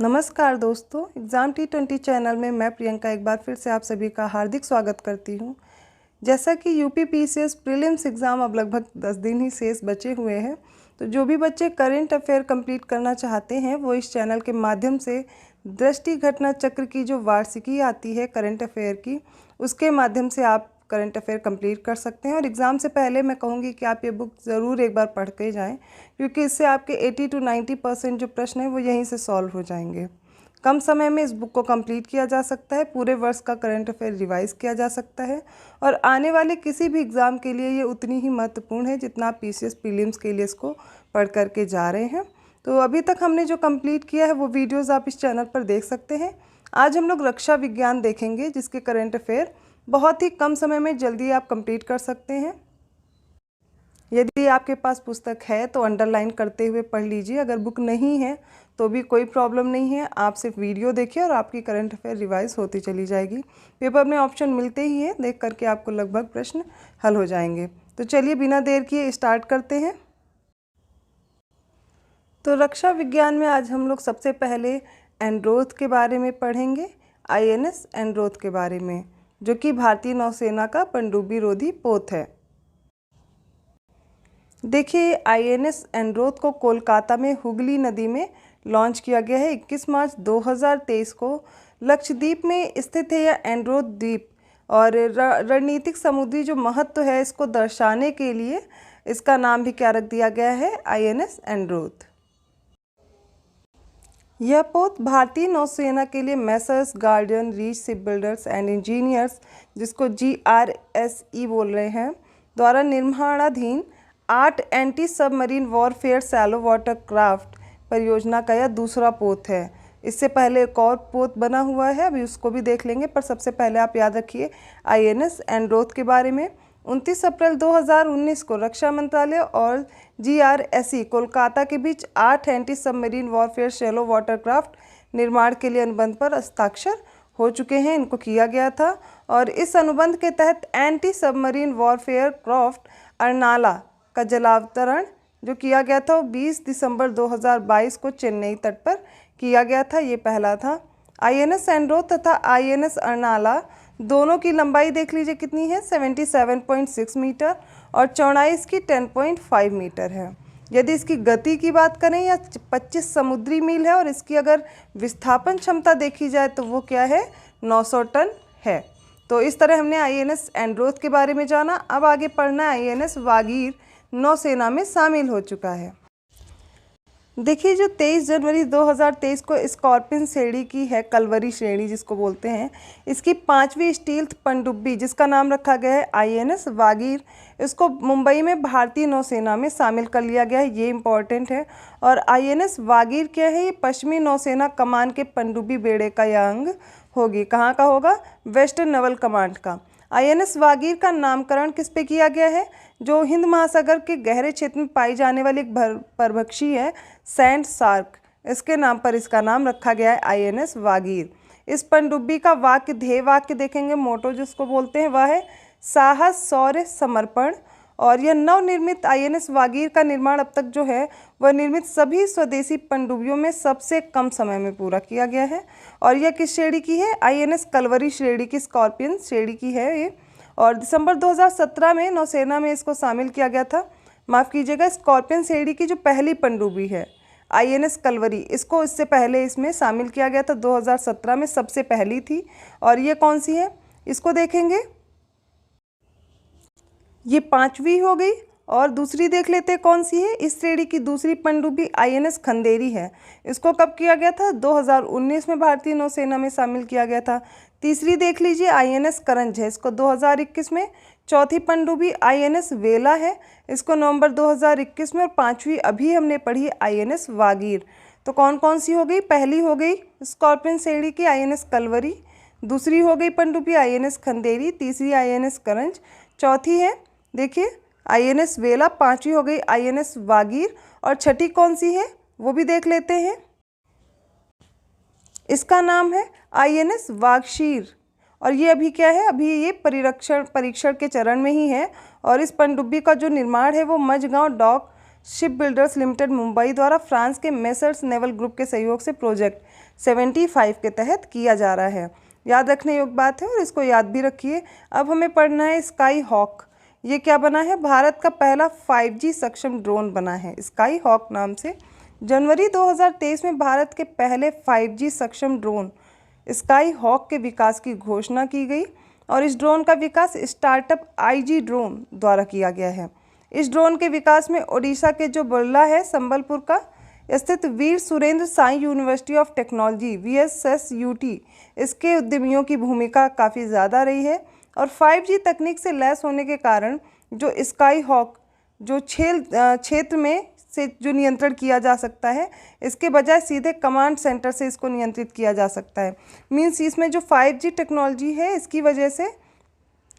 नमस्कार दोस्तों, exam T20 channel में मैं प्रियंका एक बार फिर से आप सभी का हार्दिक स्वागत करती हूं। जैसा कि यूपी पीसीएस प्रीलिम्स एग्ज़ाम अब लगभग 10 दिन ही शेष बचे हुए हैं, तो जो भी बच्चे करंट अफेयर कंप्लीट करना चाहते हैं वो इस चैनल के माध्यम से दृष्टि घटना चक्र की जो वार्षिकी आती है करंट अफेयर की, उसके माध्यम से आप करंट अफेयर कंप्लीट कर सकते हैं। और एग्ज़ाम से पहले मैं कहूँगी कि आप ये बुक ज़रूर एक बार पढ़ के जाएं, क्योंकि इससे आपके 80 to 90% जो प्रश्न हैं वो यहीं से सॉल्व हो जाएंगे। कम समय में इस बुक को कंप्लीट किया जा सकता है, पूरे वर्ष का करंट अफेयर रिवाइज़ किया जा सकता है और आने वाले किसी भी एग्ज़ाम के लिए ये उतनी ही महत्वपूर्ण है जितना आप पीसीएस प्रीलिम्स के लिए इसको पढ़ करके जा रहे हैं। तो अभी तक हमने जो कंप्लीट किया है वो वीडियोज़ आप इस चैनल पर देख सकते हैं। आज हम लोग रक्षा विज्ञान देखेंगे, जिसके करंट अफेयर बहुत ही कम समय में जल्दी आप कंप्लीट कर सकते हैं। यदि आपके पास पुस्तक है तो अंडरलाइन करते हुए पढ़ लीजिए, अगर बुक नहीं है तो भी कोई प्रॉब्लम नहीं है, आप सिर्फ वीडियो देखिए और आपकी करंट अफेयर रिवाइज होती चली जाएगी। पेपर में ऑप्शन मिलते ही हैं, देख करके आपको लगभग प्रश्न हल हो जाएंगे। तो चलिए बिना देर किए स्टार्ट करते हैं। तो रक्षा विज्ञान में आज हम लोग सबसे पहले एंड्रोथ के बारे में पढ़ेंगे, INS एंड्रोथ के बारे में, जो कि भारतीय नौसेना का पनडुब्बी रोधी पोत है। देखिए, INS एंड्रोथ को कोलकाता में हुगली नदी में लॉन्च किया गया है 21 मार्च 2023 को। लक्षद्वीप में स्थित है यह एंड्रोथ द्वीप और रणनीतिक समुद्री जो महत्व है इसको दर्शाने के लिए इसका नाम भी क्या रख दिया गया है, INS एंड्रोथ। यह पोत भारतीय नौसेना के लिए Messrs guardian reach ship builders and engineers, जिसको GRSE बोल रहे हैं, द्वारा निर्माणाधीन 8 anti submarine warfare shallow water craft परियोजना का यह दूसरा पोत है। इससे पहले एक और पोत बना हुआ है, अभी उसको भी देख लेंगे, पर सबसे पहले आप याद रखिए INS एंड्रोथ के बारे में। 29 अप्रैल 2019 को रक्षा मंत्रालय और GRSE कोलकाता के बीच 8 anti submarine warfare shallow watercraft निर्माण के लिए अनुबंध पर हस्ताक्षर हो चुके हैं, इनको किया गया था। और इस अनुबंध के तहत anti submarine warfare craft Arnala का जलावतरण जो किया गया था वो 20 दिसंबर 2022 को चेन्नई तट पर किया गया था। ये पहला था। INS एंड्रोथ तथा INS अर्नाला दोनों की लंबाई देख लीजिए कितनी है, 77.6 मीटर और चौड़ाई इसकी 10.5 मीटर है। यदि इसकी गति की बात करें या 25 समुद्री मील है और इसकी अगर विस्थापन क्षमता देखी जाए तो वो क्या है, 900 टन है। तो इस तरह हमने INS एंड्रोथ के बारे में जाना। अब आगे पढ़ना है INS वागीर नौसेना में शामिल हो चुका है। देखिए, जो 23 जनवरी 2023 को स्कॉर्पियन श्रेणी की है, कलवरी श्रेणी जिसको बोलते हैं, इसकी 5वीं स्टील्थ पनडुब्बी जिसका नाम रखा गया है INS वागीर, इसको मुंबई में भारतीय नौसेना में शामिल कर लिया गया है। ये इम्पॉर्टेंट है। और INS वागीर क्या है, ये पश्चिमी नौसेना कमान के पनडुब्बी बेड़े का यह अंग होगी। कहाँ का होगा, वेस्टर्न नेवल कमांड का। INS वागीर का नामकरण किस पे किया गया है, जो हिंद महासागर के गहरे क्षेत्र में पाई जाने वाली एक परभक्षी है, सैंड शार्क, इसके नाम पर इसका नाम रखा गया है INS वागीर। इस पनडुब्बी का वाक्य, ध्येय वाक्य देखेंगे, मोटो जिसको बोलते हैं, वह है साहस, शौर्य, समर्पण। और यह नवनिर्मित INS वागीर का निर्माण अब तक जो है वह निर्मित सभी स्वदेशी पनडुब्बियों में सबसे कम समय में पूरा किया गया है। और यह किस श्रेणी की है, INS कलवरी श्रेणी की, स्कॉर्पियन श्रेणी की है ये। और दिसंबर 2017 में नौसेना में इसको शामिल किया गया था। माफ़ कीजिएगा, स्कॉर्पियन श्रेणी की जो पहली पनडुब्बी है INS कलवरी, इसको इससे पहले इसमें शामिल किया गया था, 2017 में सबसे पहली थी। और ये कौन सी है, इसको देखेंगे, ये 5वीं हो गई। और दूसरी देख लेते हैं कौन सी है, इस श्रेणी की दूसरी पनडुब्बी INS खंदेरी है। इसको कब किया गया था, 2019 में भारतीय नौसेना में शामिल किया गया था। तीसरी देख लीजिए INS करंज है, इसको 2021 में। चौथी पनडुब्बी INS वेला है, इसको नवंबर 2021 में। और 5वीं अभी हमने पढ़ी INS वागीर। तो कौन कौन सी हो गई, पहली हो गई स्कॉर्पियन श्रेणी की INS कलवरी, दूसरी हो गई पनडुब्बी INS खंदेरी, तीसरी INS करंज, चौथी है देखिए INS वेला, 5वीं हो गई INS वागीर और छठी कौन सी है वो भी देख लेते हैं। इसका नाम है INS वागशीर। और ये अभी क्या है, अभी ये परीक्षण के चरण में ही है। और इस पनडुब्बी का जो निर्माण है वो Mazagon dock ship builders limited Mumbai द्वारा फ्रांस के मेसर्स नेवल ग्रुप के सहयोग से प्रोजेक्ट 75 के तहत किया जा रहा है। याद रखने योग्य बात है और इसको याद भी रखिए। अब हमें पढ़ना है स्काई हॉक। ये क्या बना है? भारत का पहला 5G सक्षम ड्रोन बना है स्काई हॉक नाम से। जनवरी 2023 में भारत के पहले 5G सक्षम ड्रोन स्काई हॉक के विकास की घोषणा की गई और इस ड्रोन का विकास स्टार्टअप IG ड्रोन द्वारा किया गया है। इस ड्रोन के विकास में ओडिशा के जो बुर्ला है संबलपुर का स्थित Veer Surendra Sai university of technology VSSUT इसके उद्यमियों की भूमिका काफ़ी ज़्यादा रही है और 5G तकनीक से लैस होने के कारण जो स्काई हॉक जो क्षेत्र में से जो नियंत्रण किया जा सकता है इसके बजाय सीधे कमांड सेंटर से इसको नियंत्रित किया जा सकता है। मीन्स इसमें जो 5G टेक्नोलॉजी है इसकी वजह से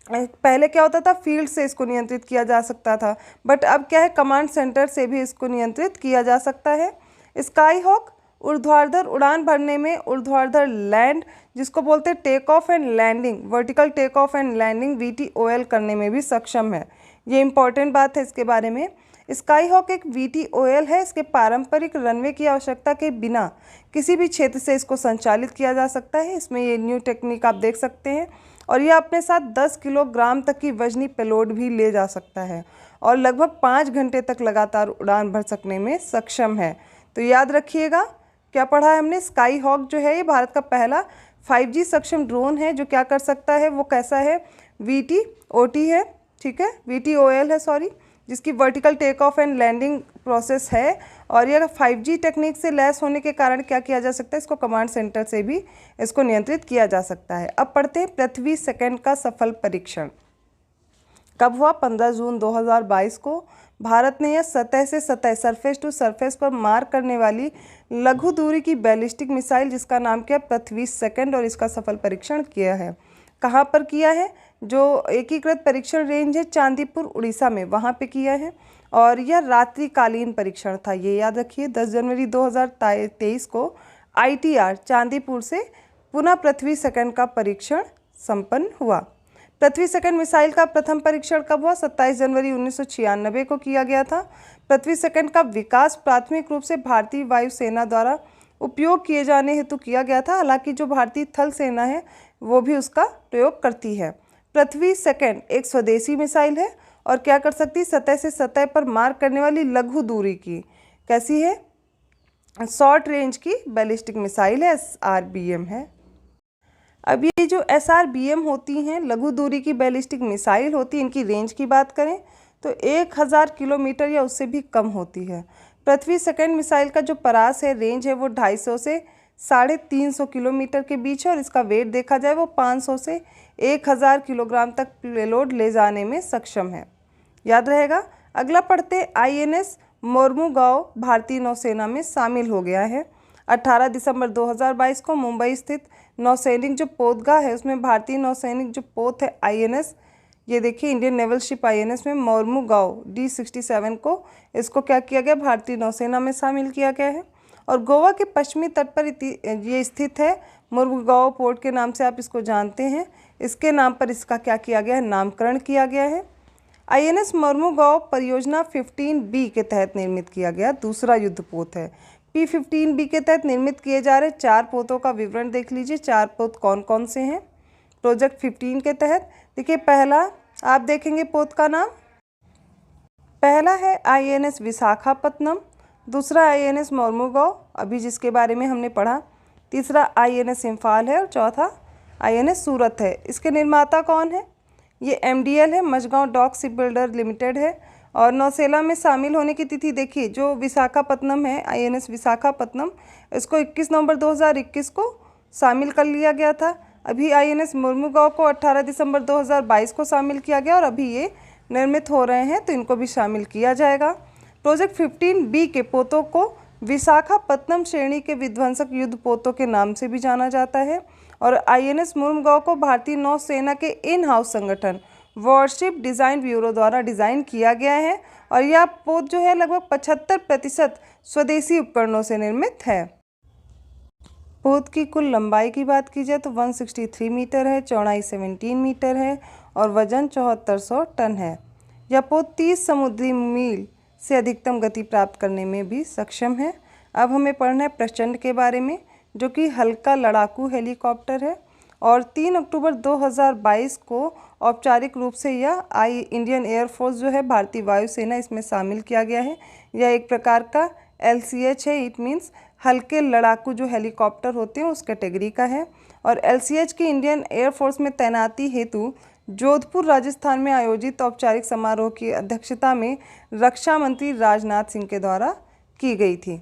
पहले क्या होता था, फील्ड से इसको नियंत्रित किया जा सकता था, बट अब क्या है, कमांड सेंटर से भी इसको नियंत्रित किया जा सकता है। स्काई हॉक ऊर्ध्वाधर उड़ान भरने में ऊर्ध्वाधर लैंड जिसको बोलते हैं take off and landing, vertical take off and landing VTOL करने में भी सक्षम है। ये इंपॉर्टेंट बात है इसके बारे में। स्काई हॉक एक VTOL है। इसके पारंपरिक रनवे की आवश्यकता के बिना किसी भी क्षेत्र से इसको संचालित किया जा सकता है। इसमें ये न्यू टेक्निक आप देख सकते हैं और ये अपने साथ 10 किलोग्राम तक की वजनी पेलोड भी ले जा सकता है और लगभग 5 घंटे तक लगातार उड़ान भर सकने में सक्षम है। तो याद रखिएगा क्या पढ़ा है हमने। स्काई हॉक जो है ये भारत का पहला 5G सक्षम ड्रोन है जो क्या कर सकता है, वो कैसा है, VTOT है, ठीक है, VTOL है सॉरी, जिसकी vertical take off and landing process है और यह 5G टेक्निक से लैस होने के कारण क्या किया जा सकता है, इसको कमांड सेंटर से भी इसको नियंत्रित किया जा सकता है। अब पढ़ते हैं पृथ्वी सेकंड का सफल परीक्षण कब हुआ। 15 जून 2022 को भारत ने यह सतह से सतह सरफेस टू सरफेस पर मार करने वाली लघु दूरी की बैलिस्टिक मिसाइल जिसका नाम क्या है पृथ्वी सेकंड और इसका सफल परीक्षण किया है। कहाँ पर किया है? जो एकीकृत परीक्षण रेंज है चांदीपुर उड़ीसा में, वहाँ पे किया है और यह रात्रिकालीन परीक्षण था। ये याद रखिए 10 जनवरी 2023 को ITR चांदीपुर से पुनः पृथ्वी सेकंड का परीक्षण संपन्न हुआ। पृथ्वी सेकंड मिसाइल का प्रथम परीक्षण कब हुआ? 27 जनवरी 1996 को किया गया था। पृथ्वी सेकंड का विकास प्राथमिक रूप से भारतीय वायुसेना द्वारा उपयोग किए जाने हेतु किया गया था, हालांकि जो भारतीय थल सेना है वो भी उसका प्रयोग करती है। पृथ्वी सेकंड एक स्वदेशी मिसाइल है और क्या कर सकती है, सतह से सतह पर मार करने वाली लघु दूरी की, कैसी है, शॉर्ट रेंज की बैलिस्टिक मिसाइल है, SRBM है। अब ये जो SRBM होती हैं लघु दूरी की बैलिस्टिक मिसाइल होती है, इनकी रेंज की बात करें तो 1000 किलोमीटर या उससे भी कम होती है। पृथ्वी सेकंड मिसाइल का जो परास है, रेंज है, वो 250 से 350 किलोमीटर के बीच है और इसका वेट देखा जाए वो 500 से 1000 किलोग्राम तक पेलोड ले जाने में सक्षम है। याद रहेगा। अगला पढ़ते INS मोर्मुगांव भारतीय नौसेना में शामिल हो गया है। 18 दिसंबर 2022 को मुंबई स्थित नौसैनिक जो पोतगाह है उसमें भारतीय नौसैनिक जो पोत है INS, ये देखिए इंडियन नेवल शिप INS में मोर्मुगांव D67 को इसको क्या किया गया, भारतीय नौसेना में शामिल किया गया है और गोवा के पश्चिमी तट पर ये स्थित है। मुर्मुगांव पोर्ट के नाम से आप इसको जानते हैं। इसके नाम पर इसका क्या किया गया है, नामकरण किया गया है। INS मोर्मुगांव परियोजना 15B के तहत निर्मित किया गया दूसरा युद्धपोत है। P15B के तहत निर्मित किए जा रहे 4 पोतों का विवरण देख लीजिए। 4 पोत कौन कौन से हैं प्रोजेक्ट 15 के तहत। देखिए पहला आप देखेंगे पोत का नाम, पहला है INS विशाखापत्तनम, दूसरा INS मोर्मुगांव अभी जिसके बारे में हमने पढ़ा, तीसरा INS इम्फाल है और चौथा INS सूरत है। इसके निर्माता कौन है? ये MDL है, Mazagon dock ship builder limited है और नौसेना में शामिल होने की तिथि देखिए, जो विशाखापत्तनम है INS विशाखापत्तनम, इसको 21 नवंबर 2021 को शामिल कर लिया गया था। अभी INS मोर्मुगांव को 18 दिसंबर 2022 को शामिल किया गया और अभी ये निर्मित हो रहे हैं तो इनको भी शामिल किया जाएगा। प्रोजेक्ट 15B के पोतों को विशाखापत्तनम श्रेणी के विध्वंसक युद्ध पोतों के नाम से भी जाना जाता है और INS मोर्मुगांव को भारतीय नौसेना के इन हाउस संगठन वॉरशिप डिज़ाइन ब्यूरो द्वारा डिज़ाइन किया गया है और यह पोत जो है लगभग 75% स्वदेशी उपकरणों से निर्मित है। पोत की कुल लंबाई की बात की जाए तो 163 मीटर है, चौड़ाई 17 मीटर है और वजन 7400 टन है। यह पोत 30 समुद्री मील से अधिकतम गति प्राप्त करने में भी सक्षम है। अब हमें पढ़ना है प्रचंड के बारे में, जो कि हल्का लड़ाकू हेलीकॉप्टर है और 3 अक्टूबर 2022 को औपचारिक रूप से यह इंडियन एयरफोर्स जो है, भारतीय वायुसेना, इसमें शामिल किया गया है। यह एक प्रकार का LCH है, इट मीन्स हल्के लड़ाकू जो हेलीकॉप्टर होते हैं उस कैटेगरी का है। और LCH की इंडियन एयरफोर्स में तैनाती हेतु जोधपुर राजस्थान में आयोजित औपचारिक समारोह की अध्यक्षता में रक्षा मंत्री राजनाथ सिंह के द्वारा की गई थी।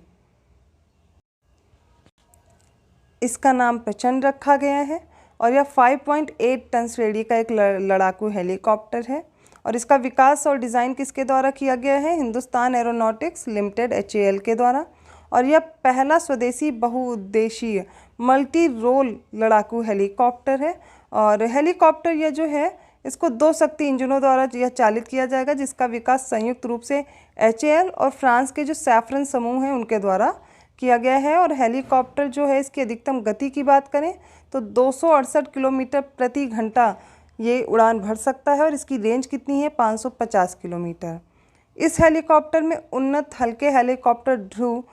इसका नाम प्रचंड रखा गया है और यह 5.8 टन श्रेणी का एक लड़ाकू हेलीकॉप्टर है और इसका विकास और डिज़ाइन किसके द्वारा किया गया है? हिंदुस्तान एरोनॉटिक्स लिमिटेड HAL के द्वारा। और यह पहला स्वदेशी बहुउद्देशीय मल्टी रोल लड़ाकू हेलीकॉप्टर है और हेलीकॉप्टर यह जो है इसको 2 शक्ति इंजनों द्वारा यह चालित किया जाएगा, जिसका विकास संयुक्त रूप से HAL और फ्रांस के जो सैफरन समूह हैं उनके द्वारा किया गया है। और हेलीकॉप्टर जो है इसकी अधिकतम गति की बात करें तो 268 किलोमीटर प्रति घंटा ये उड़ान भर सकता है और इसकी रेंज कितनी है? 550 किलोमीटर। इस हेलीकॉप्टर में उन्नत हल्के हेलीकॉप्टर ध्रुव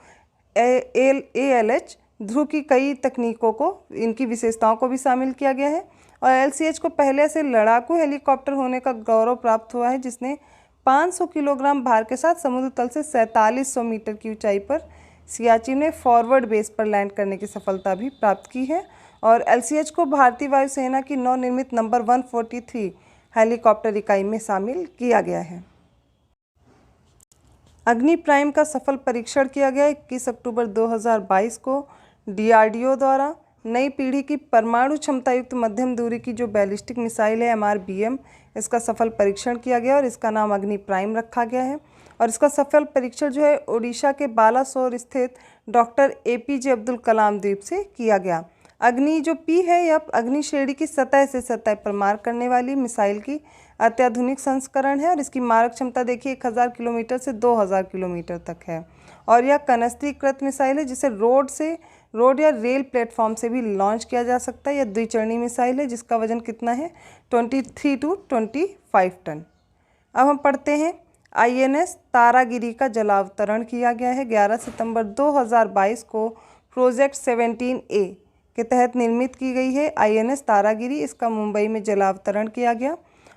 ALH ध्रुव की कई तकनीकों को, इनकी विशेषताओं को भी शामिल किया गया है। और LCH को पहले से लड़ाकू हेलीकॉप्टर होने का गौरव प्राप्त हुआ है, जिसने 500 किलोग्राम भार के साथ समुद्र तल से 4700 मीटर की ऊंचाई पर सियाचिन में फॉरवर्ड बेस पर लैंड करने की सफलता भी प्राप्त की है। और LCH को भारतीय वायुसेना की नवनिर्मित नंबर 143 हेलीकॉप्टर इकाई में शामिल किया गया है। अग्नि प्राइम का सफल परीक्षण किया गया 21 अक्टूबर 2022 को DRDO द्वारा। नई पीढ़ी की परमाणु क्षमता युक्त मध्यम दूरी की जो बैलिस्टिक मिसाइल है MRBM, इसका सफल परीक्षण किया गया और इसका नाम अग्नि प्राइम रखा गया है। और इसका सफल परीक्षण जो है ओडिशा के बालासोर स्थित डॉक्टर APJ अब्दुल कलाम द्वीप से किया गया। अग्नि जो P है यह अग्नि श्रेणी की सतह से सतह पर मार करने वाली मिसाइल की अत्याधुनिक संस्करण है और इसकी मारक क्षमता देखिए 1000 किलोमीटर से 2000 किलोमीटर तक है। और यह कनस्त्रीकृत मिसाइल है जिसे रोड या रेल प्लेटफॉर्म से भी लॉन्च किया जा सकता है। यह द्विचरणीय मिसाइल है जिसका वजन कितना है? 23 to 25 टन। अब हम पढ़ते हैं INS तारागिरी का जलावतरण किया गया है 11 सितंबर 2022 को प्रोजेक्ट 17A के तहत निर्मित की गई है INS तारागिरी। इसका मुंबई में जलावतरण किया गया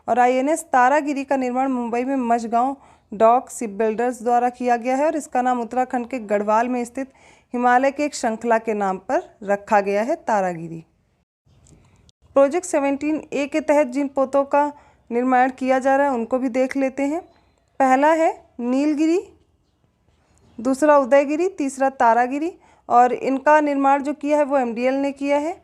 और INS तारागिरी का निर्माण मुंबई में मझगांव डॉक शिप बिल्डर्स द्वारा किया गया है और इसका नाम उत्तराखंड के गढ़वाल में स्थित हिमालय के एक श्रृंखला के नाम पर रखा गया है, तारागिरी। प्रोजेक्ट 17A के तहत जिन पोतों का निर्माण किया जा रहा है उनको भी देख लेते हैं। पहला है नीलगिरी, दूसरा उदयगिरी, तीसरा तारागिरी और इनका निर्माण जो किया है वो MDL ने किया है।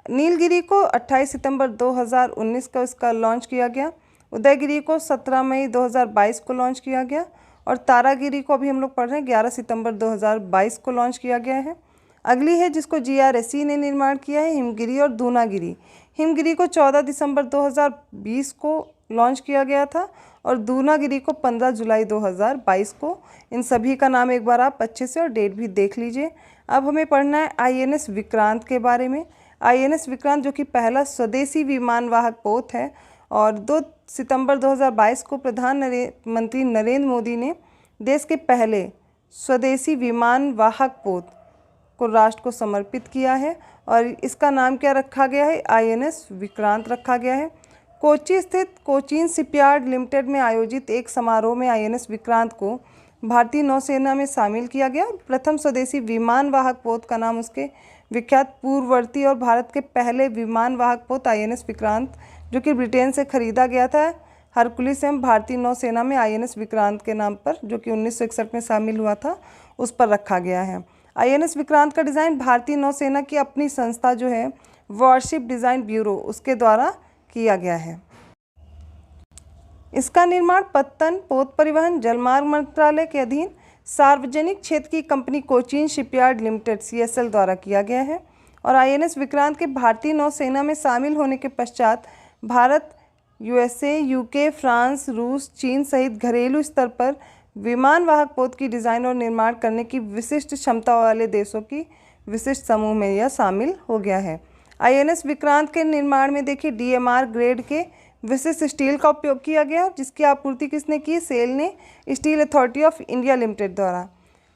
नीलगिरी को 28 सितंबर 2019 को इसका लॉन्च किया गया, उदयगिरी को 17 मई 2022 को लॉन्च किया गया और तारागिरी को अभी हम लोग पढ़ रहे हैं 11 सितंबर 2022 को लॉन्च किया गया है। अगली है जिसको GRSE ने निर्माण किया है हिमगिरी और दूनागिरी। हिमगिरी को 14 दिसंबर 2020 को लॉन्च किया गया था और दूनागिरी को 15 जुलाई 2022 को। इन सभी का नाम एक बार आप अच्छे से और डेट भी देख लीजिए। अब हमें पढ़ना है INS विक्रांत के बारे में। INS विक्रांत जो कि पहला स्वदेशी विमानवाहक पोत है और 2 सितंबर 2022 को प्रधानमंत्री नरेंद्र मोदी ने देश के पहले स्वदेशी विमानवाहक पोत को राष्ट्र को समर्पित किया है और इसका नाम क्या रखा गया है? INS विक्रांत रखा गया है। कोची स्थित कोचीन शिपयार्ड लिमिटेड में आयोजित एक समारोह में INS विक्रांत को भारतीय नौसेना में शामिल किया गया। प्रथम स्वदेशी विमानवाहक पोत का नाम उसके विख्यात पूर्ववर्ती और भारत के पहले विमानवाहक पोत INS विक्रांत जो कि ब्रिटेन से खरीदा गया था हरकुलिस एवं भारतीय नौसेना में INS विक्रांत के नाम पर, जो कि 1961 में शामिल हुआ था, उस पर रखा गया है। INS विक्रांत का डिज़ाइन भारतीय नौसेना की अपनी संस्था जो है वॉरशिप डिज़ाइन ब्यूरो उसके द्वारा किया गया है। इसका निर्माण पत्तन पोत परिवहन जलमार्ग मंत्रालय के अधीन सार्वजनिक क्षेत्र की company Cochin shipyard limited CSL द्वारा किया गया है और INS विक्रांत के भारतीय नौसेना में शामिल होने के पश्चात भारत, USA, UK, फ्रांस, रूस, चीन सहित घरेलू स्तर पर विमानवाहक पोत की डिज़ाइन और निर्माण करने की विशिष्ट क्षमता वाले देशों की विशिष्ट समूह में यह शामिल हो गया है। INS विक्रांत के निर्माण में देखिए DMR ग्रेड के विशिष्ट स्टील का उपयोग किया गया, जिसकी आपूर्ति किसने की? सेल ने steel authority of India limited द्वारा।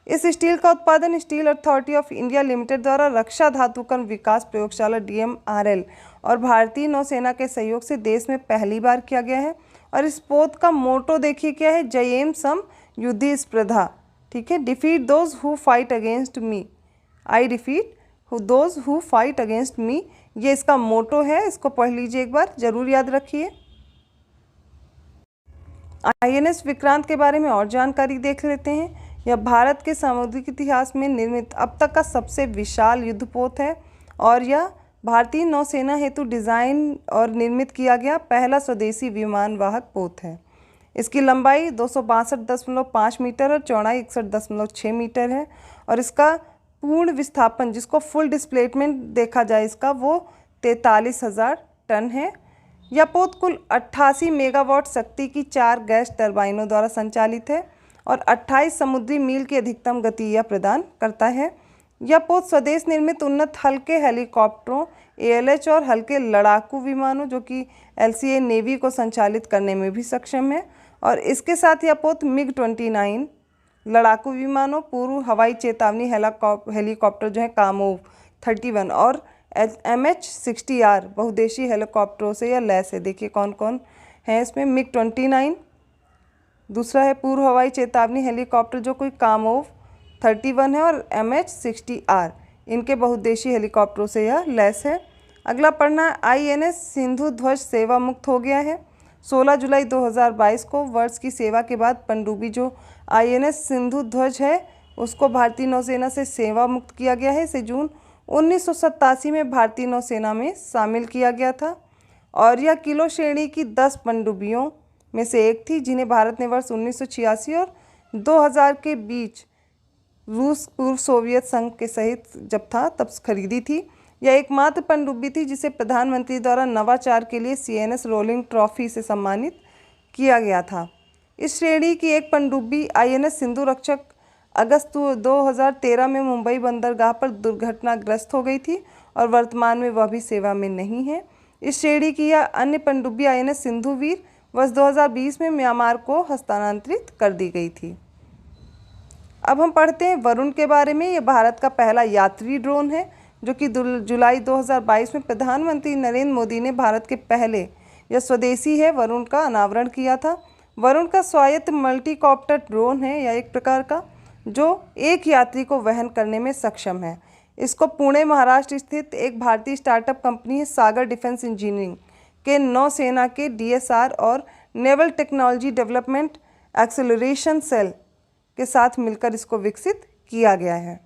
इस स्टील का उत्पादन steel authority of India limited द्वारा रक्षा धातुकर्म विकास प्रयोगशाला DMRL और भारतीय नौसेना के सहयोग से देश में पहली बार किया गया है। और इस पोत का मोटो देखिए क्या है? जयेम सम युद्धि स्पर्धा। ठीक है, defeat those who fight against me, I defeat those who fight against me, ये इसका मोटो है। इसको पढ़ लीजिए एक बार, जरूर याद रखिए। INS विक्रांत के बारे में और जानकारी देख लेते हैं। यह भारत के सामुद्रिक इतिहास में निर्मित अब तक का सबसे विशाल युद्धपोत है और यह भारतीय नौसेना हेतु डिज़ाइन और निर्मित किया गया पहला स्वदेशी विमान वाहक पोत है। इसकी लंबाई 262.5 मीटर और चौड़ाई 61.6 मीटर है और इसका पूर्ण विस्थापन, जिसको फुल डिस्प्लेसमेंट देखा जाए इसका, वो 43,000 टन है। यह पोत कुल 88 मेगावाट शक्ति की 4 गैस टर्बाइनों द्वारा संचालित है और 28 समुद्री मील की अधिकतम गति यह प्रदान करता है। यह पोत स्वदेश निर्मित उन्नत हल्के हेलीकॉप्टरों ALH और हल्के लड़ाकू विमानों जो कि LCA नेवी को संचालित करने में भी सक्षम है। और इसके साथ यह पोत MiG-29 लड़ाकू विमानों, पूर्व हवाई चेतावनी हेलीकॉप्टर जो है कामोव 31 और MH-60R बहुउद्देशीय हेलीकॉप्टरों से यह लैस है। देखिए कौन कौन है इसमें? MiG-29, दूसरा है पूर्व हवाई चेतावनी हेलीकॉप्टर जो कोई कामोव 31 है और MH-60R, इनके बहुउद्देशीय हेलीकॉप्टरों से यह लैस है। अगला पढ़ना है, INS सिंधु ध्वज सेवा मुक्त हो गया है। 16 जुलाई 2022 को वर्ष की सेवा के बाद पनडुब्बी जो INS सिंधु ध्वज है उसको भारतीय नौसेना से सेवा मुक्त किया गया है। इसे जून 1987 में भारतीय नौसेना में शामिल किया गया था और यह किलो श्रेणी की 10 पनडुब्बियों में से एक थी जिन्हें भारत ने वर्ष 1986 और 2000 के बीच रूस पूर्व सोवियत संघ के सहित जब था तब खरीदी थी। यह एकमात्र पनडुब्बी थी जिसे प्रधानमंत्री द्वारा नवाचार के लिए CNS रोलिंग ट्रॉफी से सम्मानित किया गया था। इस श्रेणी की एक पनडुब्बी INS सिंधु रक्षक अगस्त 2013 में मुंबई बंदरगाह पर दुर्घटनाग्रस्त हो गई थी और वर्तमान में वह भी सेवा में नहीं है। इस श्रेणी की यह अन्य पनडुब्बी INS सिंधु वीर वर्ष 2020 में म्यांमार को हस्तांतरित कर दी गई थी। अब हम पढ़ते हैं वरुण के बारे में। यह भारत का पहला यात्री ड्रोन है जो कि जुलाई 2022 में प्रधानमंत्री नरेंद्र मोदी ने भारत के पहले, यह स्वदेशी है, वरुण का अनावरण किया था। वरुण का स्वायत्त मल्टीकॉप्टर ड्रोन है, यह एक प्रकार का, जो एक यात्री को वहन करने में सक्षम है। इसको पुणे महाराष्ट्र स्थित एक भारतीय स्टार्टअप कंपनी है सागर डिफेंस इंजीनियरिंग के नौसेना के DSR और naval technology development acceleration cell के साथ मिलकर इसको विकसित किया गया है।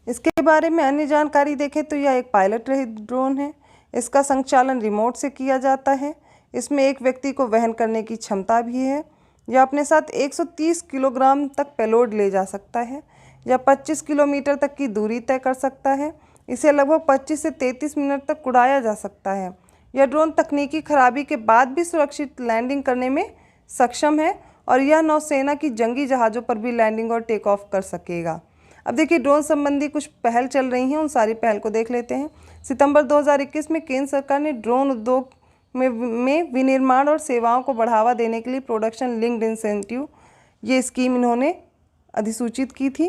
इसके बारे में अन्य जानकारी देखें तो यह एक पायलट रहित ड्रोन है। इसका संचालन रिमोट से किया जाता है। इसमें एक व्यक्ति को वहन करने की क्षमता भी है। यह अपने साथ 130 किलोग्राम तक पेलोड ले जा सकता है। यह 25 किलोमीटर तक की दूरी तय कर सकता है। इसे लगभग 25 से 33 मिनट तक उड़ाया जा सकता है। यह ड्रोन तकनीकी खराबी के बाद भी सुरक्षित लैंडिंग करने में सक्षम है और यह नौसेना की जंगी जहाज़ों पर भी लैंडिंग और टेक ऑफ कर सकेगा। अब देखिए ड्रोन संबंधी कुछ पहल चल रही हैं, उन सारी पहल को देख लेते हैं। सितंबर 2021 में केंद्र सरकार ने ड्रोन उद्योग में विनिर्माण और सेवाओं को बढ़ावा देने के लिए प्रोडक्शन लिंक्ड इंसेंटिव, ये स्कीम इन्होंने अधिसूचित की थी।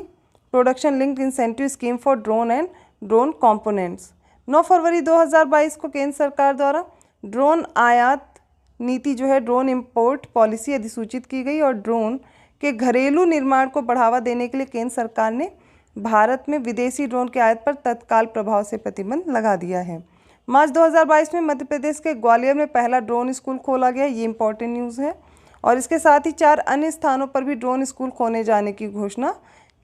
Production linked incentive scheme for drone and drone components. 9 फरवरी 2022 को केंद्र सरकार द्वारा ड्रोन आयात नीति जो है, ड्रोन इंपोर्ट पॉलिसी अधिसूचित की गई और ड्रोन के घरेलू निर्माण को बढ़ावा देने के लिए केंद्र सरकार ने भारत में विदेशी ड्रोन के आयात पर तत्काल प्रभाव से प्रतिबंध लगा दिया है। मार्च 2022 में मध्य प्रदेश के ग्वालियर में पहला ड्रोन स्कूल खोला गया, ये इंपॉर्टेंट न्यूज़ है। और इसके साथ ही 4 अन्य स्थानों पर भी ड्रोन स्कूल खोले जाने की घोषणा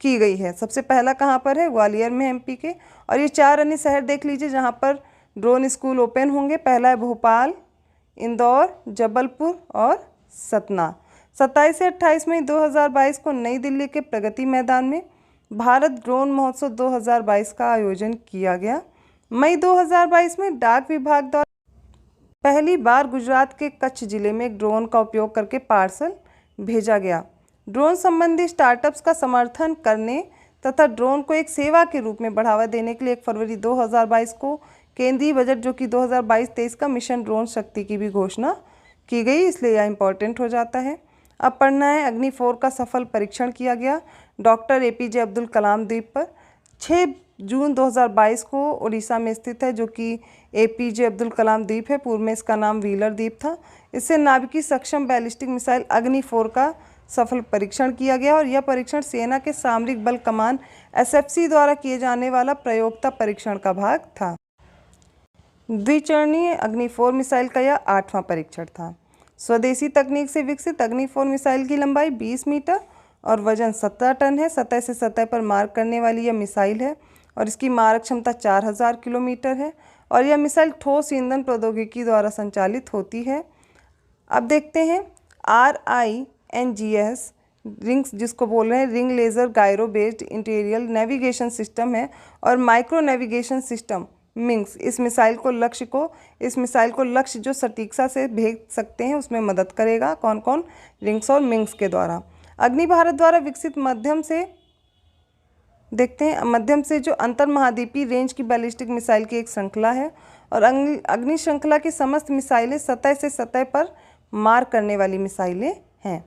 की गई है। सबसे पहला कहाँ पर है? ग्वालियर में, MP के। और ये 4 अन्य शहर देख लीजिए जहाँ पर ड्रोन स्कूल ओपन होंगे। पहला है भोपाल, इंदौर, जबलपुर और सतना। 27 से 28 मई 2022 को नई दिल्ली के प्रगति मैदान में भारत ड्रोन महोत्सव 2022 का आयोजन किया गया। मई 2022 में डाक विभाग द्वारा पहली बार गुजरात के कच्छ जिले में एक ड्रोन का उपयोग करके पार्सल भेजा गया। ड्रोन संबंधी स्टार्टअप्स का समर्थन करने तथा ड्रोन को एक सेवा के रूप में बढ़ावा देने के लिए 1 फरवरी 2022 को केंद्रीय बजट जो कि 2022-23 का मिशन ड्रोन शक्ति की भी घोषणा की गई, इसलिए यह इम्पोर्टेंट हो जाता है। अब पढ़ना है अग्नि 4 का सफल परीक्षण किया गया डॉक्टर APJ अब्दुल कलाम द्वीप पर। 6 जून 2022 को उड़ीसा में स्थित है जो कि APJ अब्दुल कलाम द्वीप है। पूर्व में इसका नाम व्हीलर द्वीप था। इससे नाभिकीय सक्षम बैलिस्टिक मिसाइल अग्नि 4 का सफल परीक्षण किया गया और यह परीक्षण सेना के सामरिक बल कमान SFC द्वारा किए जाने वाला प्रयोक्ता परीक्षण का भाग था। द्विचरणीय अग्नि 4 मिसाइल का यह 8वां परीक्षण था। स्वदेशी तकनीक से विकसित अग्नि 4 मिसाइल की लंबाई 20 मीटर और वजन 17 टन है। सतह से सतह पर मार करने वाली यह मिसाइल है और इसकी मारक क्षमता 4000 किलोमीटर है और यह मिसाइल ठोस ईंधन प्रौद्योगिकी द्वारा संचालित होती है। अब देखते हैं RINGS रिंग्स, जिसको बोल रहे हैं ring laser gyro based interior navigation system है, और माइक्रो नेविगेशन सिस्टम मिंग्स इस मिसाइल को लक्ष्य जो सटीकता से भेज सकते हैं उसमें मदद करेगा। कौन कौन? रिंग्स और मिंग्स के द्वारा। अग्नि भारत द्वारा विकसित मध्यम से जो अंतर महाद्वीपीय रेंज की बैलिस्टिक मिसाइल की एक श्रृंखला है और अग्नि श्रृंखला की समस्त मिसाइलें सतह से सतह पर मार करने वाली मिसाइलें हैं।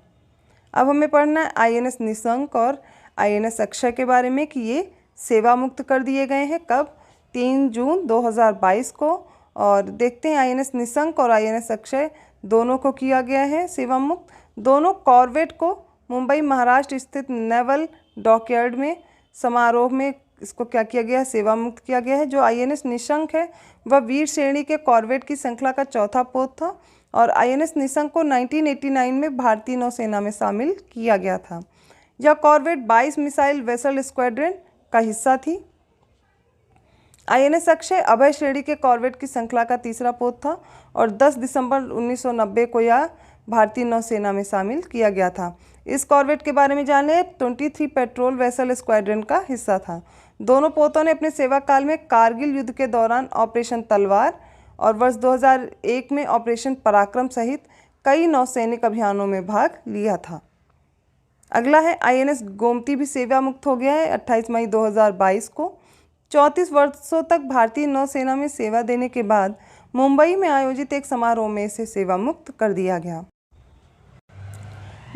अब हमें पढ़ना है INS निशंक और INS अक्षय के बारे में कि ये सेवा मुक्त कर दिए गए हैं। कब? 3 जून 2022 को। और देखते हैं INS निशंक और INS अक्षय दोनों को किया गया है सेवा मुक्त। दोनों कॉर्वेट को मुंबई महाराष्ट्र स्थित नेवल डॉकयार्ड में समारोह में इसको क्या किया गया है? सेवा मुक्त किया गया है। जो INS निशंक है वह वीर श्रेणी के कॉर्वेट की श्रृंखला का चौथा पोत था और INS निशंक को 1989 में भारतीय नौसेना में शामिल किया गया था। यह कॉर्वेट 22 मिसाइल वेसल स्क्वाड्रन का हिस्सा थी। INS अक्षय अभय श्रेणी के कॉर्वेट की श्रृंखला का तीसरा पोत था और 10 दिसंबर 1990 को यह भारतीय नौसेना में शामिल किया गया था। इस कॉर्वेट के बारे में जाने 23 पेट्रोल वेसल स्क्वाड्रन का हिस्सा था। दोनों पोतों ने अपने सेवा काल में कारगिल युद्ध के दौरान ऑपरेशन तलवार और वर्ष 2001 में ऑपरेशन पराक्रम सहित कई नौसैनिक अभियानों में भाग लिया था। अगला है INS गोमती भी सेवा मुक्त हो गया है 28 मई 2022 को। 34 वर्षों तक भारतीय नौसेना में सेवा देने के बाद मुंबई में आयोजित एक समारोह में इसे सेवा मुक्त कर दिया गया।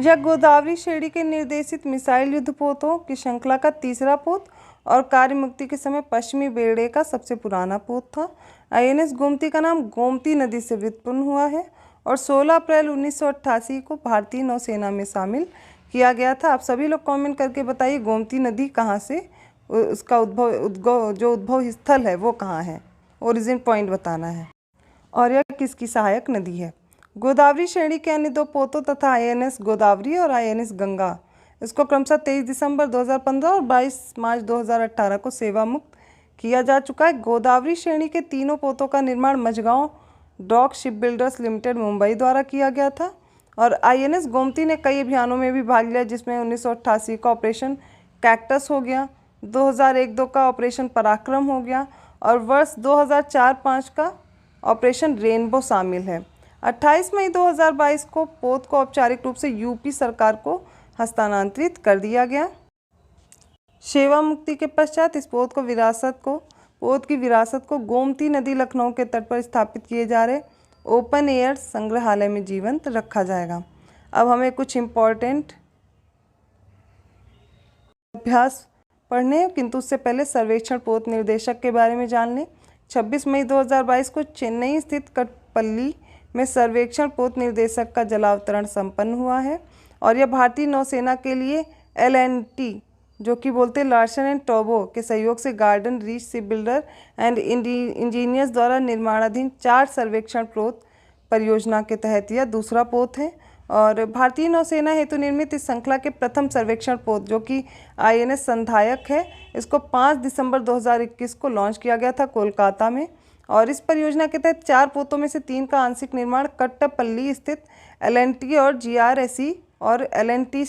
यह गोदावरी श्रेणी के निर्देशित मिसाइल युद्ध पोतों की श्रृंखला का तीसरा पोत और कार्य मुक्ति के समय पश्चिमी बेड़े का सबसे पुराना पोत था। INS गोमती का नाम गोमती नदी से व्युत्पन्न हुआ है और 16 अप्रैल 1988 को भारतीय नौसेना में शामिल किया गया था। आप सभी लोग कमेंट करके बताइए गोमती नदी कहाँ से, उसका उद्भव स्थल है वो कहाँ है, ओरिजिन पॉइंट बताना है, और यह किसकी सहायक नदी है। गोदावरी श्रेणी के अन्य 2 पोतों तथा INS गोदावरी और INS गंगा इसको क्रमशः 23 दिसंबर 2015 और 22 मार्च 2018 को सेवा मुक्त किया जा चुका है। गोदावरी श्रेणी के तीनों पोतों का निर्माण Mazagon dock ship builders limited Mumbai द्वारा किया गया था और INS गोमती ने कई अभियानों में भी भाग लिया, जिसमें 1988 का ऑपरेशन कैक्टस हो गया, 2001-2 का ऑपरेशन पराक्रम हो गया और वर्ष 2004-5 का ऑपरेशन रेनबो शामिल है। 28 मई 2022 को पोत को औपचारिक रूप से यूपी सरकार को हस्तांतरित कर दिया गया। सेवा मुक्ति के पश्चात इस पोत की विरासत को गोमती नदी लखनऊ के तट पर स्थापित किए जा रहे ओपन एयर संग्रहालय में जीवंत रखा जाएगा। अब हमें कुछ इम्पोर्टेंट अभ्यास पढ़ने हैं, किंतु उससे पहले सर्वेक्षण पोत निर्देशक के बारे में जान लें। 26 मई 2022 को चेन्नई स्थित कटपल्ली में सर्वेक्षण पोत निर्देशक का जलावतरण संपन्न हुआ है और यह भारतीय नौसेना के लिए LNT जो कि बोलते लार्सन एंड टोब्रो के सहयोग से garden reach ship builder and engineers द्वारा निर्माणाधीन 4 सर्वेक्षण पोत परियोजना के तहत यह दूसरा पोत है और भारतीय नौसेना हेतु निर्मित इस श्रृंखला के प्रथम सर्वेक्षण पोत जो कि INS संधायक है, इसको 5 दिसंबर 2021 को लॉन्च किया गया था कोलकाता में और इस परियोजना के तहत 4 पोतों में से 3 का आंशिक निर्माण कट्टपल्ली स्थित LNT और GRSE और LNT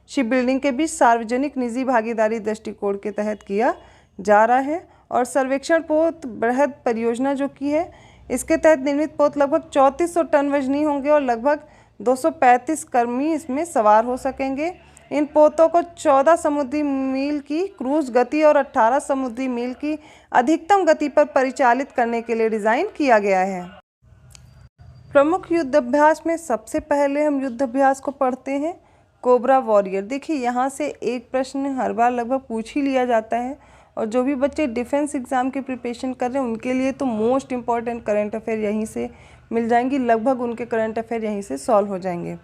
शिप बिल्डिंग के बीच सार्वजनिक निजी भागीदारी दृष्टिकोण के तहत किया जा रहा है और सर्वेक्षण पोत बृहद परियोजना जो की है इसके तहत निर्मित पोत लगभग 3400 टन वजनी होंगे और लगभग 235 कर्मी इसमें सवार हो सकेंगे इन पोतों को 14 समुद्री मील की क्रूज गति और 18 समुद्री मील की अधिकतम गति पर परिचालित करने के लिए डिज़ाइन किया गया है। प्रमुख युद्धाभ्यास में सबसे पहले हम युद्धाभ्यास को पढ़ते हैं कोबरा वॉरियर। देखिए यहाँ से एक प्रश्न हर बार लगभग पूछ ही लिया जाता है, और जो भी बच्चे डिफेंस एग्ज़ाम की प्रिपरेशन कर रहे हैं उनके लिए तो मोस्ट इम्पॉर्टेंट करंट अफेयर यहीं से मिल जाएंगी, लगभग उनके करंट अफेयर यहीं से सॉल्व हो जाएंगे।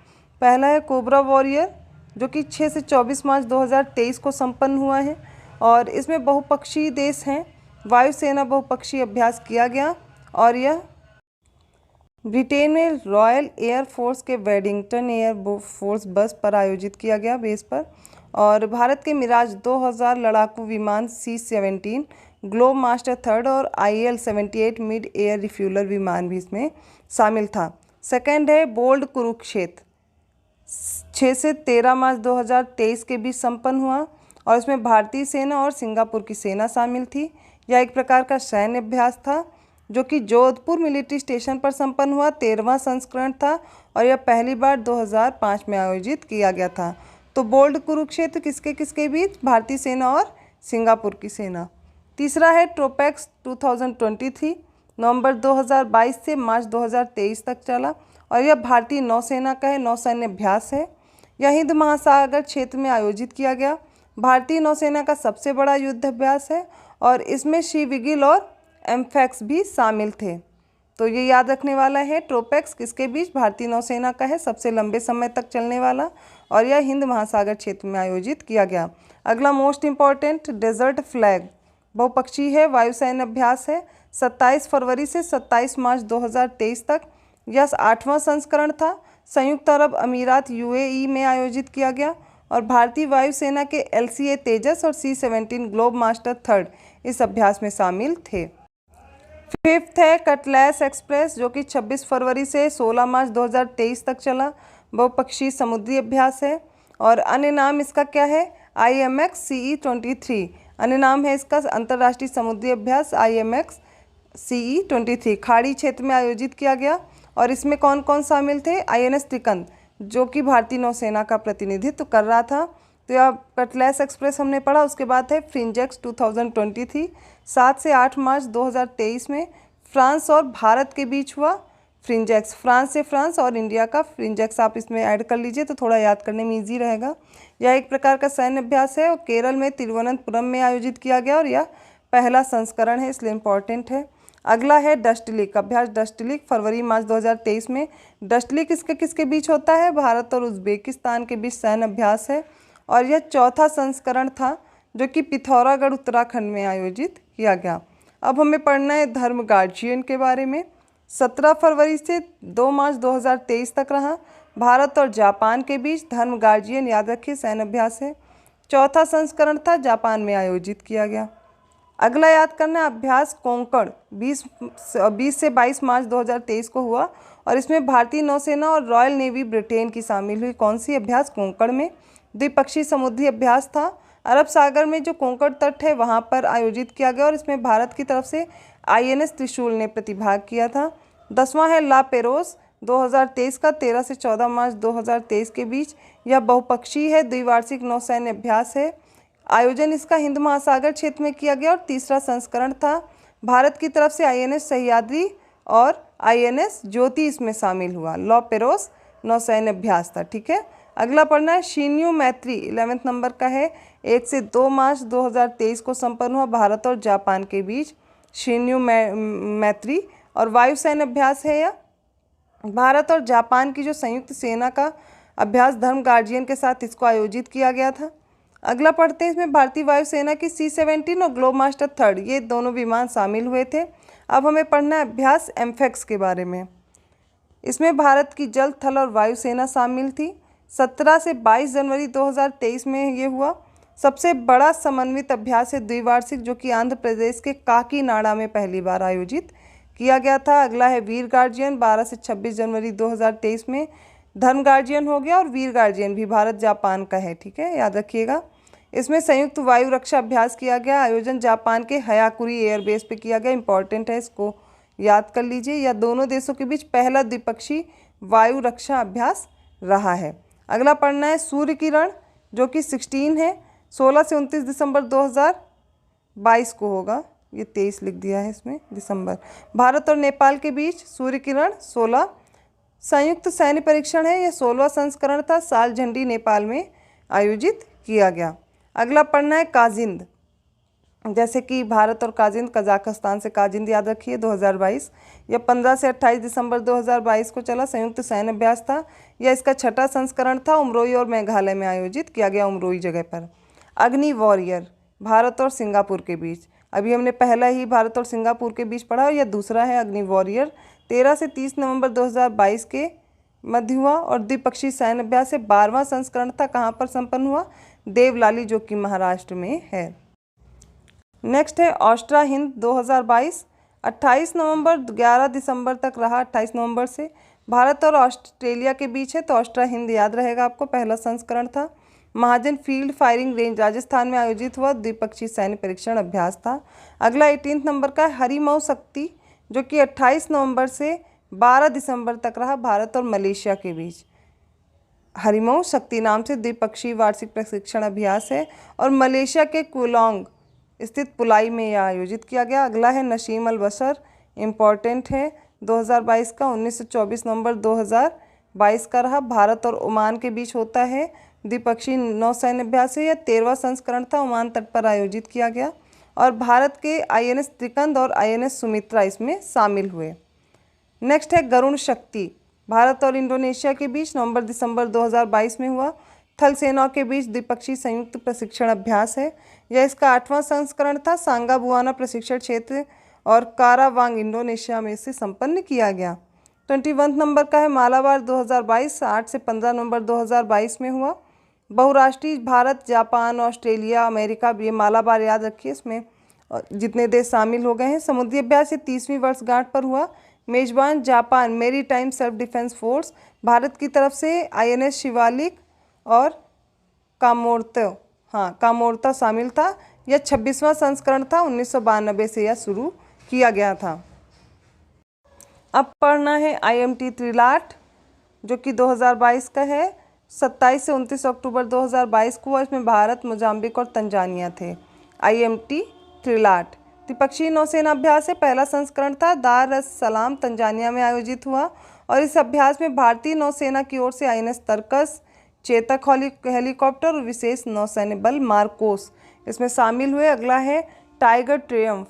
पहला है कोबरा वॉरियर, जो कि 6 से 24 मार्च 2023 को संपन्न हुआ है, और इसमें बहुपक्षीय देश हैं। वायुसेना बहुपक्षीय अभ्यास किया गया, और यह ब्रिटेन में रॉयल एयर फोर्स के वेडिंगटन एयर फोर्स बस पर आयोजित किया गया, बेस पर। और भारत के मिराज 2000 लड़ाकू विमान C-17 ग्लोब मास्टर 3 और IL-78 मिड एयर रिफ्यूलर विमान भी इसमें शामिल था। सेकंड है बोल्ड कुरुक्षेत्र, 6 से 13 मार्च 2023 के बीच संपन्न हुआ, और इसमें भारतीय सेना और सिंगापुर की सेना शामिल थी। यह एक प्रकार का सैन्य अभ्यास था जो कि जोधपुर मिलिट्री स्टेशन पर संपन्न हुआ। 13वां संस्करण था, और यह पहली बार 2005 में आयोजित किया गया था। तो बोल्ड कुरुक्षेत्र किसके किसके बीच? भारतीय सेना और सिंगापुर की सेना। तीसरा है ट्रोपेक्स 2023, नवंबर 2022 से मार्च 2023 तक चला, और यह भारतीय नौसेना का है, नौसैन्य अभ्यास है। यह हिंद महासागर क्षेत्र में आयोजित किया गया। भारतीय नौसेना का सबसे बड़ा युद्ध अभ्यास है, और इसमें शी विगिल और एम्फैक्स भी शामिल थे। तो ये याद रखने वाला है, ट्रोपेक्स किसके बीच? भारतीय नौसेना का है, सबसे लंबे समय तक चलने वाला, और यह हिंद महासागर क्षेत्र में आयोजित किया गया। अगला मोस्ट इम्पॉर्टेंट डेजर्ट फ्लैग बहुपक्षीय है, वायुसैन्य अभ्यास है, 27 फरवरी से 27 मार्च 2023 तक। यह 8वां संस्करण था, संयुक्त अरब अमीरात UAE में आयोजित किया गया, और भारतीय वायुसेना के LCA तेजस और C-17 ग्लोब मास्टर 3 इस अभ्यास में शामिल थे। फिफ्थ है कटलैस एक्सप्रेस, जो कि 26 फरवरी से 16 मार्च 2023 तक चला, बहुपक्षीय समुद्री अभ्यास है, और अन्य नाम इसका क्या है? IMX CE-23 अन्य नाम है इसका, अंतर्राष्ट्रीय समुद्री अभ्यास IMX CE-23 खाड़ी क्षेत्र में आयोजित किया गया, और इसमें कौन कौन शामिल थे? INS त्रिकंद, जो कि भारतीय नौसेना का प्रतिनिधित्व कर रहा था। तो यह कटलैस एक्सप्रेस हमने पढ़ा। उसके बाद है फ्रिंजेक्स 2023, 7 से 8 मार्च 2023 में फ्रांस और भारत के बीच हुआ। फ्रिंजेक्स फ्रांस से फ्रांस और इंडिया का फ्रिंजेक्स आप इसमें ऐड कर लीजिए तो थोड़ा याद करने में ईजी रहेगा। यह एक प्रकार का सैन्य अभ्यास है, और केरल में तिरुवनंतपुरम में आयोजित किया गया, और यह पहला संस्करण है, इसलिए इम्पॉर्टेंट है। अगला है डस्टलिक अभ्यास। डस्टलिक फरवरी मार्च 2023 में। डस्टलिक किसके किसके बीच होता है? भारत और उज्बेकिस्तान के बीच सैन्य अभ्यास है, और यह चौथा संस्करण था जो कि पिथौरागढ़ उत्तराखंड में आयोजित किया गया। अब हमें पढ़ना है धर्म गार्जियन के बारे में। 17 फरवरी से 2 मार्च 2023 तक रहा। भारत और जापान के बीच धर्म गार्जियन, याद रखिए, सैन्य अभ्यास है। चौथा संस्करण था, जापान में आयोजित किया गया। अगला याद करना अभ्यास कोंकण 20 से 22 मार्च 2023 को हुआ, और इसमें भारतीय नौसेना और रॉयल नेवी ब्रिटेन की शामिल हुई। कौन सी अभ्यास? कोंकण में। द्विपक्षीय समुद्री अभ्यास था, अरब सागर में जो कोंकण तट है वहाँ पर आयोजित किया गया, और इसमें भारत की तरफ से INS त्रिशूल ने प्रतिभाग किया था। 10वां है ला पेरोस 2023 का, 13 से 14 मार्च 2023 के बीच। यह बहुपक्षीय है, द्विवार्षिक नौसैन्य अभ्यास है। आयोजन इसका हिंद महासागर क्षेत्र में किया गया, और तीसरा संस्करण था। भारत की तरफ से INS सह्याद्री और INS ज्योति इसमें शामिल हुआ। ला पेरोस नौसैन्य अभ्यास था। ठीक है, अगला पढ़ना है शिन्यू मैत्री 11वें नंबर का है। 1 से 2 मार्च 2023 को संपन्न हुआ, भारत और जापान के बीच शिन्यू मैत्री, और वायुसैन्य अभ्यास है यह। भारत और जापान की जो संयुक्त सेना का अभ्यास धर्म गार्जियन के साथ इसको आयोजित किया गया था। अगला पढ़ते हैं, इसमें भारतीय वायुसेना की C-17 और ग्लोब मास्टर 3 ये दोनों विमान शामिल हुए थे। अब हमें पढ़ना है अभ्यास एम्फेक्स के बारे में। इसमें भारत की जल, थल और वायुसेना शामिल थी। 17 से 22 जनवरी 2023 में ये हुआ। सबसे बड़ा समन्वित अभ्यास है द्विवार्षिक, जो कि आंध्र प्रदेश के काकीनाडा में पहली बार आयोजित किया गया था। अगला है वीर गार्जियन 12 से 26 जनवरी 2023 में। धर्म गार्जियन हो गया, और वीर गार्जियन भी भारत जापान का है। ठीक है, याद रखिएगा। इसमें संयुक्त वायु रक्षा अभ्यास किया गया। आयोजन जापान के हयाकुरी एयरबेस पे किया गया। इंपॉर्टेंट है, इसको याद कर लीजिए। यह दोनों देशों के बीच पहला द्विपक्षीय वायु रक्षा अभ्यास रहा है। अगला पढ़ना है सूर्य किरण जो कि 16 है, 16 से 29 दिसंबर 2022 को होगा। ये 23 लिख दिया है इसमें दिसंबर। भारत और नेपाल के बीच सूर्य किरण 16 संयुक्त सैन्य परीक्षण है। यह 16वां संस्करण था, साल झंडी नेपाल में आयोजित किया गया। अगला पढ़ना है काजिंद, जैसे कि भारत और काजिंद, कजाकिस्तान से काजिंद याद रखिए 2022। यह 15 से 28 दिसंबर 2022 को चला, संयुक्त सैन्य अभ्यास था। यह इसका 6ठा संस्करण था, उमरोई और मेघालय में आयोजित किया गया, उमरोई जगह पर। अग्नि वॉरियर भारत और सिंगापुर के बीच, अभी हमने पहला ही भारत और सिंगापुर के बीच पढ़ा और यह दूसरा है अग्नि वॉरियर। 13 से 30 नवंबर 2022 के मध्य हुआ और द्विपक्षीय सैन्य अभ्यास से 12वां संस्करण था। कहाँ पर संपन्न हुआ? देवलाली, जो कि महाराष्ट्र में है। नेक्स्ट है ऑस्ट्रा हिंद 2022, 28 नवंबर 11 दिसंबर तक रहा। 28 नवंबर से भारत और ऑस्ट्रेलिया के बीच है, तो ऑस्ट्रा हिंद याद रहेगा आपको, पहला संस्करण था। महाजन फील्ड फायरिंग रेंज राजस्थान में आयोजित हुआ, द्विपक्षीय सैन्य परीक्षण अभ्यास था। अगला 18 नंबर का हरिमऊ शक्ति, जो कि 28 नवंबर से 12 दिसंबर तक रहा, भारत और मलेशिया के बीच। हरिमऊ शक्ति नाम से द्विपक्षीय वार्षिक प्रशिक्षण अभ्यास है और मलेशिया के कुलोंग स्थित पुलाई में यह आयोजित किया गया। अगला है नसीम अल बशर, इम्पॉर्टेंट है 2022 का, 19 से 24 नवंबर 2022 का रहा। भारत और ओमान के बीच होता है द्विपक्षीय नौसैन्य अभ्यास है। यह 13वां संस्करण था, ओमान तट पर आयोजित किया गया और भारत के INS त्रिकंद और INS सुमित्रा इसमें शामिल हुए। नेक्स्ट है गरुण शक्ति, भारत और इंडोनेशिया के बीच नवंबर दिसंबर 2022 में हुआ। थल सेनाओं के बीच द्विपक्षीय संयुक्त प्रशिक्षण अभ्यास है। यह इसका 8वां संस्करण था, सांगा बुआना प्रशिक्षण क्षेत्र और कारावांग इंडोनेशिया में से संपन्न किया गया। 21 नंबर का है मालाबार 2022, 8 से 15 नवंबर 2022 में हुआ। बहुराष्ट्रीय भारत, जापान, ऑस्ट्रेलिया, अमेरिका, ये मालाबार याद रखिए, इसमें जितने देश शामिल हो गए हैं। समुद्री अभ्यास ये 30वीं वर्षगांठ पर हुआ। मेजबान जापान मेरी time self defence force, Bharat की तरफ से INS शिवालिक और कामोर्ता शामिल था। यह 26वां संस्करण था, 1992 से यह शुरू किया गया था। अब पढ़ना है IMT त्रिलाट, जो कि 2022 का है, 27 से 29 अक्टूबर 2022 को हुआ। इसमें भारत, मोजाम्बिक और तंजानिया थे। IMT त्रिलाट द्विपक्षीय नौसेना अभ्यास है, पहला संस्करण था, दार एस सलाम तंजानिया में आयोजित हुआ और इस अभ्यास में भारतीय नौसेना की ओर से INS तर्कस, चेतक हेलीकॉप्टर और विशेष नौसैन्य बल मार्कोस इसमें शामिल हुए। अगला है टाइगर ट्रियम्फ,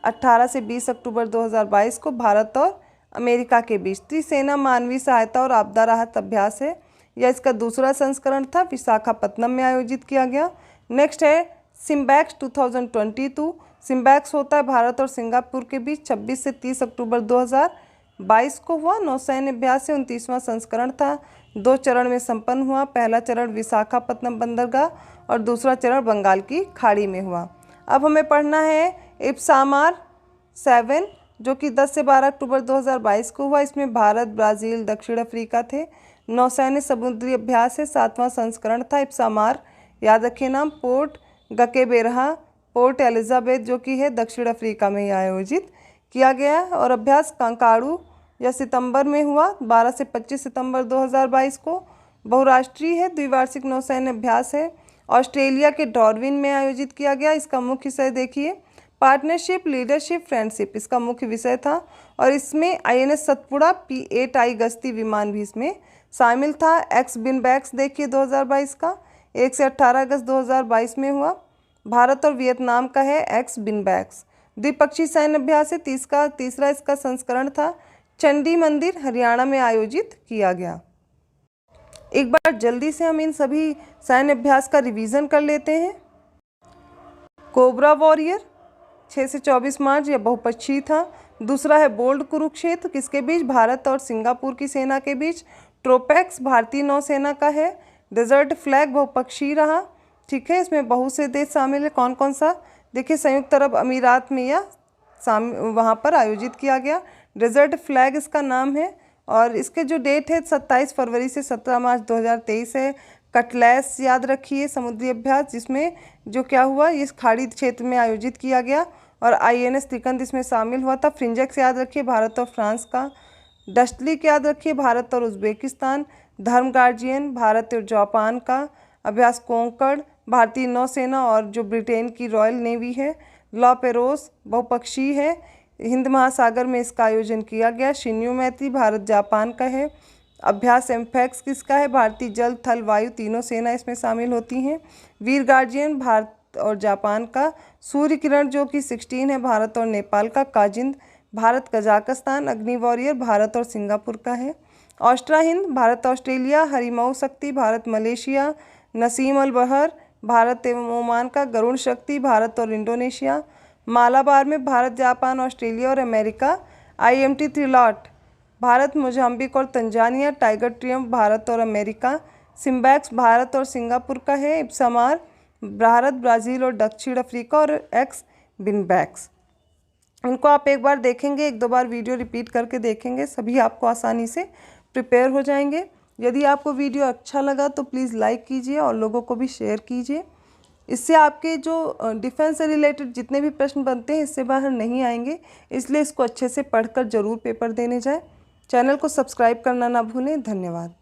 18 से 20 अक्टूबर 2022 को भारत और अमेरिका के बीच त्रिसेना मानवीय सहायता और आपदा राहत अभ्यास है। यह इसका दूसरा संस्करण था, विशाखापत्तनम में आयोजित किया गया। नेक्स्ट है सिम्बैक्स 2022, सिम्बैक्स होता है भारत और सिंगापुर के बीच, 26 से 30 अक्टूबर 2022 को हुआ। नौसैन्य अभ्यास से 29वां संस्करण था, 2 चरण में संपन्न हुआ। पहला चरण विशाखापत्तनम बंदरगाह और दूसरा चरण बंगाल की खाड़ी में हुआ। अब हमें पढ़ना है इप्सामार 7, जो कि 10 से 12 अक्टूबर 2022 को हुआ। इसमें भारत, ब्राज़ील, दक्षिण अफ्रीका थे। नौसैन्य समुद्री अभ्यास है, 7वां संस्करण था। इप्सामार याद रखिए नाम, पोर्ट गकेबेरहा, पोर्ट एलिजाबेथ, जो कि है दक्षिण अफ्रीका में आयोजित किया गया और अभ्यास कांकाड़ू या सितंबर में हुआ, 12 से 25 सितंबर 2022 को। बहुराष्ट्रीय है, द्विवार्षिक नौसैन्य अभ्यास है, ऑस्ट्रेलिया के डार्विन में आयोजित किया गया। इसका मुख्य विषय देखिए, पार्टनरशिप, लीडरशिप, फ्रेंडशिप इसका मुख्य विषय था और इसमें INS सतपुड़ा P-8I गश्ती विमान भी इसमें शामिल था। एक्स बिनबैक्स देखिए 2022 का, 1 से 18 अगस्त 2022 में हुआ। भारत और वियतनाम का है एक्स बिनबैक्स। द्विपक्षीय सैन्य अभ्यास से तीसरा इसका संस्करण था, चंडी मंदिर हरियाणा में आयोजित किया गया। एक बार जल्दी से हम इन सभी सैन्य अभ्यास का रिवीजन कर लेते हैं। कोबरा वॉरियर 6 से 24 मार्च, यह बहुपक्षीय था। दूसरा है बोल्ड कुरुक्षेत्र, किसके बीच? भारत और सिंगापुर की सेना के बीच। ट्रोपैक्स भारतीय नौसेना का है। डेजर्ट फ्लैग बहुपक्षीय रहा, ठीक है, इसमें बहुत से देश शामिल है। कौन कौन सा? देखिए, संयुक्त अरब अमीरात में यह वहाँ पर आयोजित किया गया। डेजर्ट फ्लैग इसका नाम है और इसके जो डेट है 27 फरवरी से 17 मार्च 2023 है। कटलैस याद रखिए, समुद्री अभ्यास, जिसमें जो क्या हुआ, इस खाड़ी क्षेत्र में आयोजित किया गया और INS त्रिकंद इसमें शामिल हुआ था। फ्रिंजेक्स याद रखिए, भारत और फ्रांस का। डस्टलिक याद रखिए, भारत और उज्बेकिस्तान। धर्म गार्जियन भारत और जापान का। अभ्यास कोंकण भारतीय नौसेना और जो ब्रिटेन की रॉयल नेवी है। लॉ पेरोस बहुपक्षीय है, हिंद महासागर में इसका आयोजन किया गया। शिन्यू मैत्री भारत जापान का है। अभ्यास एम्फैक्स किसका है? भारतीय जल थल वायु तीनों सेना इसमें शामिल होती हैं। वीर गार्जियन भारत और जापान का। सूर्य किरण जो कि 16 है भारत और नेपाल का। काजिंद भारत कजाकिस्तान। अग्नि वॉरियर भारत और सिंगापुर का है। ऑस्ट्रा हिंद भारत ऑस्ट्रेलिया। हरिमऊ शक्ति भारत मलेशिया। नसीम अल बहर भारत एवं ओमान का। गरुण शक्ति भारत और इंडोनेशिया। मालाबार में भारत जापान ऑस्ट्रेलिया और अमेरिका। IMT त्रिलॉट भारत मोजाम्बिक और तंजानिया। टाइगर ट्रियम्फ भारत और अमेरिका। सिम्बैक्स भारत और सिंगापुर का है। इप्सामार भारत ब्राज़ील और दक्षिण अफ्रीका। और एक्स बिनबैक्स। इनको आप एक बार देखेंगे, एक दो बार वीडियो रिपीट करके देखेंगे, सभी आपको आसानी से प्रिपेयर हो जाएंगे। यदि आपको वीडियो अच्छा लगा तो प्लीज़ लाइक कीजिए और लोगों को भी शेयर कीजिए। इससे आपके जो डिफेंस से रिलेटेड जितने भी प्रश्न बनते हैं इससे बाहर नहीं आएंगे, इसलिए इसको अच्छे से पढ़कर ज़रूर पेपर देने जाएं। चैनल को सब्सक्राइब करना ना भूलें। धन्यवाद।